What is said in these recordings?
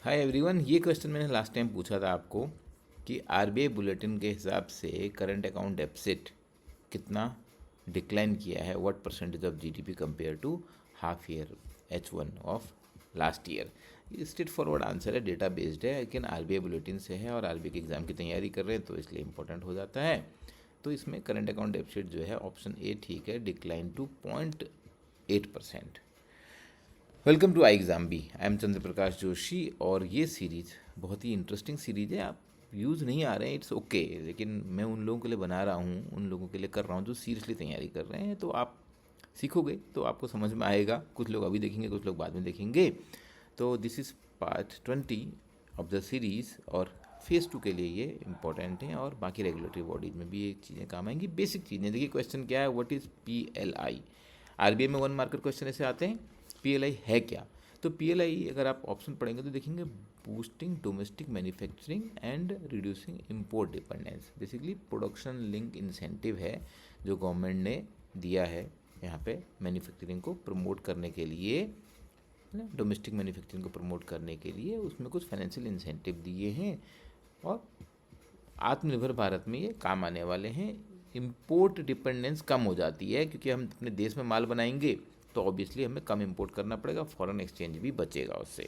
हाय everyone, ये question मैंने last time पूछा था आपको कि आरबीआई बुलेटिन के हिसाब से करंट अकाउंट डेफिसिट कितना डिक्लाइन किया है, what percentage of GDP compare to half year H1 of last year. ये स्ट्रेट फॉरवर्ड आंसर है, डेटा बेस्ड है, लेकिन आरबीआई बुलेटिन से है और आरबीआई के एग्ज़ाम की तैयारी कर रहे हैं तो इसलिए इंपॉर्टेंट हो जाता है। तो इसमें करंट अकाउंट डेफिसिट जो है ऑप्शन ए ठीक है, decline to 0.8%। Welcome to I exam B. I am Chandra Prakash Joshi और ये सीरीज़ बहुत ही इंटरेस्टिंग सीरीज़ है। आप व्यूज़ नहीं आ रहे हैं, इट्स ओके, लेकिन मैं उन लोगों के लिए बना रहा हूँ, उन लोगों के लिए कर रहा हूँ जो सीरियसली तैयारी कर रहे हैं। तो आप सीखोगे तो आपको समझ में आएगा। कुछ लोग अभी देखेंगे, कुछ लोग बाद में देखेंगे। तो this is part 20 of the series और फेज़ 2 के लिए ये इंपॉर्टेंट है और बाकी रेगुलेटरी बॉडीज़ में भी ये चीज़ें काम आएंगी। बेसिक चीज़ें देखिए, क्वेश्चन क्या है, व्हाट इज़ PLI। आरबीआई में 1 मार्कर क्वेश्चन ऐसे आते हैं, PLI है क्या। तो PLI अगर आप ऑप्शन पढ़ेंगे तो देखेंगे boosting domestic manufacturing and reducing import dependence. Basically production link incentive है जो गवर्नमेंट ने दिया है यहाँ पे मैन्युफैक्चरिंग को प्रमोट करने के लिए, डोमेस्टिक मैन्युफैक्चरिंग को प्रमोट करने के लिए उसमें कुछ फाइनेंशियल इंसेंटिव दिए हैं और आत्मनिर्भर भारत में ये काम आने वाले हैं। इंपोर्ट डिपेंडेंस कम हो जाती है क्योंकि हम अपने देश में माल बनाएंगे तो ऑब्वियसली हमें कम इंपोर्ट करना पड़ेगा, फॉरेन एक्सचेंज भी बचेगा उससे।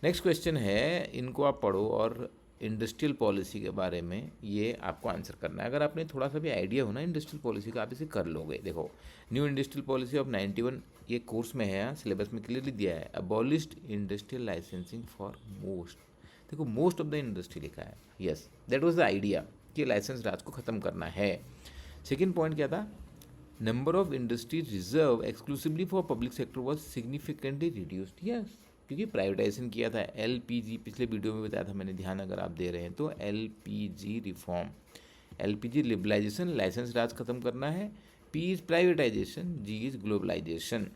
नेक्स्ट क्वेश्चन है, इनको आप पढ़ो और इंडस्ट्रियल पॉलिसी के बारे में ये आपको आंसर करना है। अगर आपने थोड़ा सा भी आइडिया हो ना इंडस्ट्रियल पॉलिसी का, आप इसे कर लोगे। देखो, न्यू इंडस्ट्रियल पॉलिसी ऑफ 91 ये कोर्स में है, सिलेबस में क्लियरली दिया है। Abolished industrial licensing for most, देखो मोस्ट ऑफ द इंडस्ट्री लिखा है। Yes, that was the idea कि लाइसेंस राज को ख़त्म करना है। सेकेंड पॉइंट क्या था, number of industries reserve exclusively for public sector was significantly reduced. Yes, क्योंकि प्राइवेटाइजेशन किया था। LPG पिछले वीडियो में बताया था मैंने, ध्यान अगर आप दे रहे हैं तो। LPG reform, LPG liberalisation, license raj खत्म करना है। P is privatisation, G is globalisation.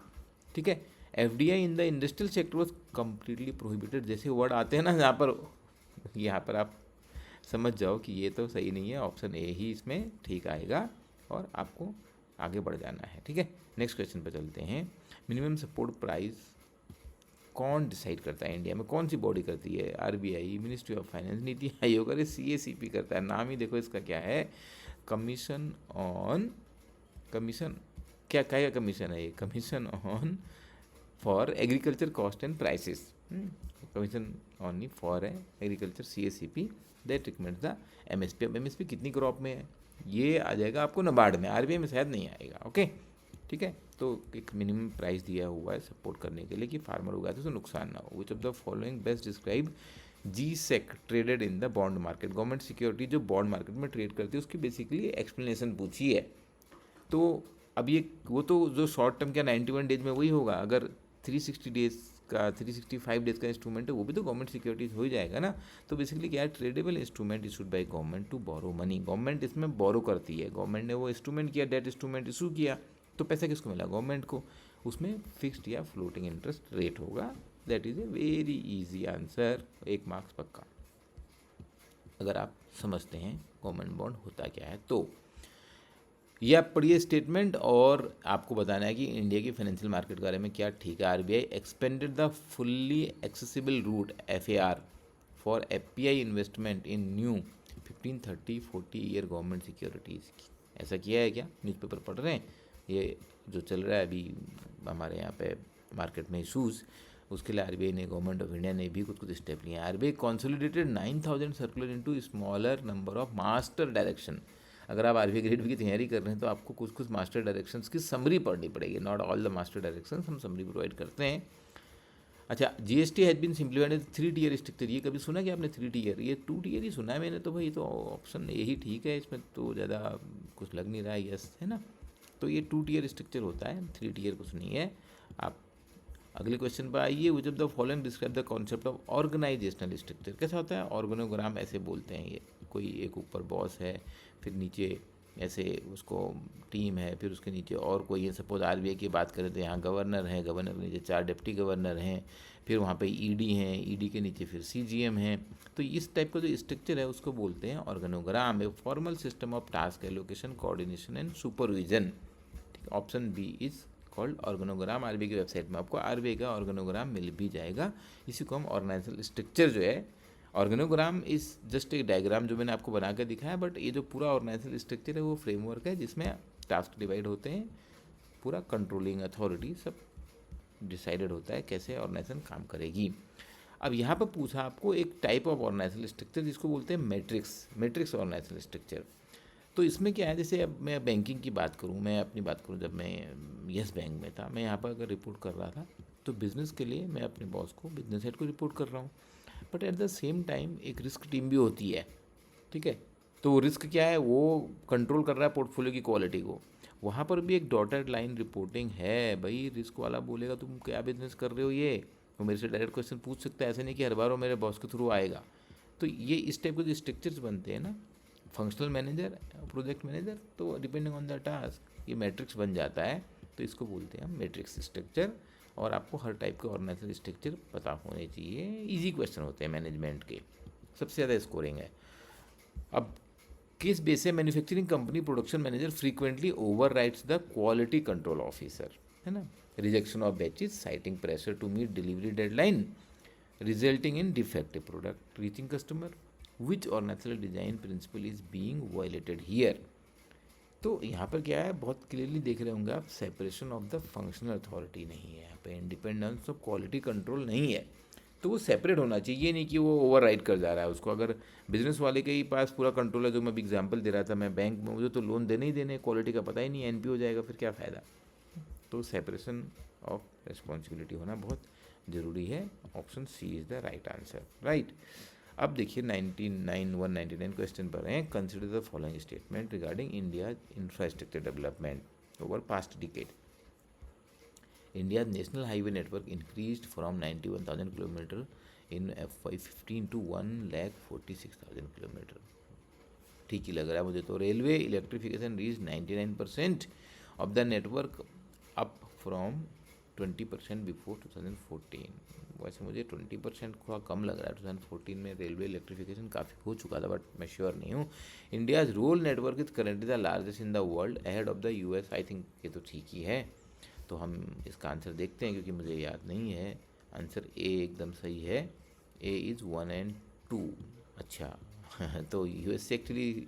ठीक है। FDI in the industrial sector was completely prohibited. जैसे वर्ड आते हैं ना यहाँ पर आप समझ जाओ कि ये तो सही नहीं है, ऑप्शन ए ही इसमें ठीक आएगा और आपको आगे बढ़ जाना है। ठीक है, नेक्स्ट क्वेश्चन पर चलते हैं। मिनिमम सपोर्ट प्राइस कौन डिसाइड करता है इंडिया में, कौन सी बॉडी करती है? RBI, ministry of finance, NITI Aayog, अरे CACP करता है। नाम ही देखो इसका क्या है, कमीशन ऑन, कमीशन क्या का कमीशन है ये, commission on for agriculture cost and prices. Commission only for agriculture CACP that recommends the MSP। अब MSP कितनी क्रॉप में है ये आ जाएगा आपको नाबार्ड में, आरबीआई में शायद नहीं आएगा। ओके, ठीक है। तो एक मिनिमम प्राइस दिया हुआ है सपोर्ट करने के लिए कि फार्मर उगाते तो नुकसान ना हो। विच of the following best describe GSEC traded in the bond market. Government security जो बॉन्ड मार्केट में ट्रेड करती है उसकी बेसिकली एक्सप्लेनेशन पूछी है। तो अब ये वो तो जो शॉर्ट टर्म क्या 91 डेज में वही होगा, अगर 360 डेज का 365 डेज का इंस्ट्रूमेंट है वो भी तो गवर्नमेंट सिक्योरिटीज हो ही जाएगा ना। तो बेसिकली क्या है, tradable instrument issued by government to borrow money. Government इसमें बोरो करती है, गवर्नमेंट ने वो इंस्ट्रूमेंट किया, डेट इंस्ट्रूमेंट इशू किया, तो पैसा किसको मिला, गवर्नमेंट को। उसमें फिक्स्ड या फ्लोटिंग इंटरेस्ट रेट होगा। That is a very easy answer, 1 marks पक्का अगर आप समझते हैं गवर्नमेंट बॉन्ड होता क्या है। तो ये आप पढ़िए स्टेटमेंट और आपको बताना है कि इंडिया की फाइनेंशियल मार्केट के बारे में क्या ठीक है। RBI expanded the fully accessible route FAR for FPI investment in new 15, 30, 40 year government securities. ऐसा किया है क्या? न्यूज़पेपर पढ़ रहे हैं? ये जो चल रहा है अभी हमारे यहाँ पे मार्केट में इशूज़, उसके लिए आरबीआई ने, गवर्नमेंट ऑफ इंडिया ने भी कुछ कुछ स्टेप लिए हैं। RBI consolidated 9000 circular into smaller number of master direction. अगर आप आरबीआई ग्रेड बी की तैयारी कर रहे हैं तो आपको कुछ कुछ मास्टर डायरेक्शंस की समरी पढ़नी पड़ेगी। Not all the master directions, हम समरी प्रोवाइड करते हैं। अच्छा, GST has been simplified as 3 tier structure. ये कभी सुना कि आपने 3 टियर? ये 2 टियर ही सुना है मैंने तो भाई। तो ऑप्शन यही ठीक है, इसमें तो ज़्यादा कुछ लग नहीं रहा है, यस है ना। तो ये 2 टियर स्ट्रक्चर होता है, 3 टियर कुछ नहीं है। आप अगले क्वेश्चन पर आइए। Which of the following describe the concept of organisational structure. कैसा होता है ऑर्गेनोग्राम, ऐसे बोलते हैं। ये कोई एक ऊपर बॉस है, फिर नीचे ऐसे उसको टीम है, फिर उसके नीचे और कोई है। सपोज आरबीआई की बात करें तो यहाँ गवर्नर है, गवर्नर के नीचे 4 डिप्टी गवर्नर हैं, फिर वहाँ पे ईडी हैं, ईडी के नीचे फिर CGM हैं। तो इस टाइप का जो स्ट्रक्चर है उसको बोलते हैं organogram. A formal system of task allocation, coordination and supervision. ठीक, option B is called organogram. RBI की वेबसाइट में आपको आरबीआई का ऑर्गेनोग्राम मिल भी जाएगा। इसी को हम ऑर्गेनाइजेशनल स्ट्रक्चर जो है, ऑर्गेनोग्राम इज जस्ट एक डायग्राम जो मैंने आपको बना कर दिखाया, बट ये जो पूरा ऑर्गेनाइजेशनल स्ट्रक्चर है वो फ्रेमवर्क है जिसमें टास्क डिवाइड होते हैं, पूरा कंट्रोलिंग अथॉरिटी सब डिसाइडेड होता है कैसे ऑर्गेनाइजेशन काम करेगी। अब यहाँ पर पूछा आपको एक टाइप ऑफ ऑर्गेनाइजेशनल स्ट्रक्चर जिसको बोलते हैं मैट्रिक्स ऑर्गेनाइजेशनल स्ट्रक्चर। तो इसमें क्या है, जैसे अब मैं बैंकिंग की बात करूँ, मैं अपनी बात करूँ, जब मैं यस बैंक में था, मैं यहाँ पर अगर रिपोर्ट कर रहा था तो बिज़नेस के लिए मैं अपने बॉस को, बिजनेस हेड को रिपोर्ट कर रहा हूँ, but at the same time एक रिस्क टीम भी होती है, ठीक है। तो रिस्क क्या है, वो कंट्रोल कर रहा है पोर्टफोलियो की क्वालिटी को। वहाँ पर भी एक डॉटेड लाइन रिपोर्टिंग है। भाई रिस्क वाला बोलेगा तुम क्या बिजनेस कर रहे हो, ये वो मेरे से डायरेक्ट क्वेश्चन पूछ सकता है, ऐसे नहीं कि हर बार वो मेरे बॉस के थ्रू आएगा। तो ये इस टाइप के जो स्ट्रक्चर्स बनते हैं ना, फंक्शनल मैनेजर, प्रोजेक्ट मैनेजर, तो डिपेंडिंग ऑन द टास्क ये मैट्रिक्स बन जाता है। तो इसको बोलते हैं हम मैट्रिक्स स्ट्रक्चर। और आपको हर टाइप के ऑर्गेनाइजेशनल स्ट्रक्चर पता होने चाहिए। इजी क्वेश्चन होते हैं मैनेजमेंट के, सबसे ज़्यादा स्कोरिंग है। अब किस बेस से manufacturing company production manager frequently overwrites the quality control officer, है ना, rejection of batches citing pressure to meet delivery deadline resulting in defective product reaching customer, which organisational design principle is being violated here. तो यहाँ पर क्या है, बहुत clearly देख रहे होंगे आप, separation of the functional authority नहीं है यहाँ पे, इंडिपेंडेंस ऑफ क्वालिटी कंट्रोल नहीं है। तो वो सेपरेट होना चाहिए, ये नहीं कि वो ओवर राइड कर जा रहा है उसको। अगर बिजनेस वाले के ही पास पूरा कंट्रोल है, जो मैं एग्जांपल दे रहा था, मैं बैंक में, मुझे तो लोन देने ही देने, क्वालिटी का पता ही नहीं, एनपी हो जाएगा, फिर क्या फ़ायदा। तो सेपरेशन ऑफ रिस्पॉन्सिबिलिटी होना बहुत ज़रूरी है। Option C is the right answer, right. अब देखिए 199 क्वेश्चन पर हैं। Consider the following statement regarding India infrastructure development over past decade. India's national highway network increased from 91,000 km in FY15 to 1,46,000 km। ठीक ही लग रहा है मुझे तो। Railway electrification reach 99% of the network up from 20% before 2014। वैसे मुझे 20% थोड़ा कम लग रहा है, 2014 में रेलवे इलेक्ट्रिफिकेशन काफ़ी हो चुका था, बट मैं श्योर नहीं हूँ। India's road network is currently the largest in the world ahead of the US. I think ये तो ठीक ही है। तो हम इसका आंसर देखते हैं, क्योंकि मुझे याद नहीं है। आंसर ए एकदम सही है, ए इज़ 1 और 2। अच्छा तो यूएस से एक्चुअली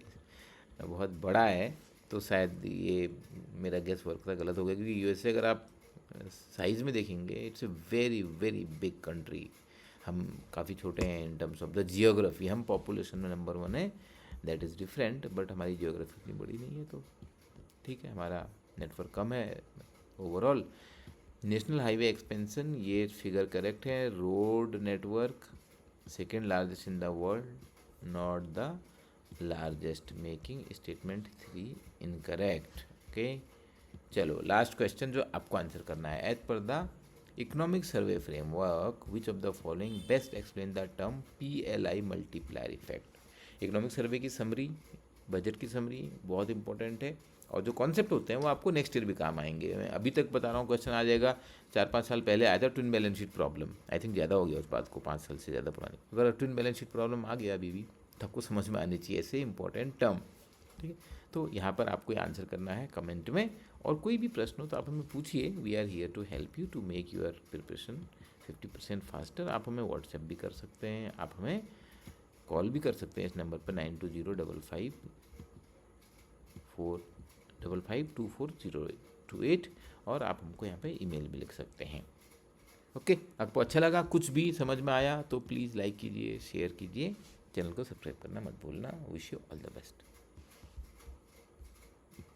बहुत बड़ा है, तो शायद ये मेरा गेस वर्क था गलत हो गया, क्योंकि यूएस से अगर आप साइज़ में देखेंगे it's a very very big country. हम काफ़ी छोटे हैं in terms of the geography. हम पॉपुलेशन में नंबर 1 है, दैट इज़ डिफरेंट, बट हमारी जियोग्राफी इतनी बड़ी नहीं है, तो ठीक है, हमारा नेटवर्क कम है ओवरऑल। नेशनल हाईवे एक्सपेंशन, ये फिगर करेक्ट है। Road network second largest in the world, not the largest, making statement 3 incorrect. Okay, चलो लास्ट क्वेश्चन जो आपको आंसर करना है। As per the economic survey framework which of the following best explain the term PLI multiplier effect. Economic survey की summary, budget की summary बहुत important है, और जो कॉन्सेप्ट होते हैं वो आपको नेक्स्ट ईयर भी काम आएंगे। मैं अभी तक बता रहा हूँ, क्वेश्चन आ जाएगा। 4-5 साल पहले आया था twin balance sheet problem, I think ज़्यादा हो गया उस बात को, 5 साल से ज़्यादा पुरानी। अगर ट्विन बैलेंस शीट प्रॉब्लम आ गया अभी भी, तो आपको समझ में आनी चाहिए ऐसे इंपॉर्टेंट टर्म, ठीक है। तो यहाँ पर आपको ये आंसर करना है कमेंट में, और कोई भी प्रश्न हो तो आप हमें पूछिए। We are here to help you to make your preparation 50% faster. आप हमें व्हाट्सएप भी कर सकते हैं, आप हमें कॉल भी कर सकते हैं इस नंबर पर 920554252428, और आप हमको यहाँ पे ईमेल भी लिख सकते हैं। ओके, आपको अच्छा लगा, कुछ भी समझ में आया तो प्लीज़ लाइक कीजिए, शेयर कीजिए, चैनल को सब्सक्राइब करना मत भूलना। Wish you all the best.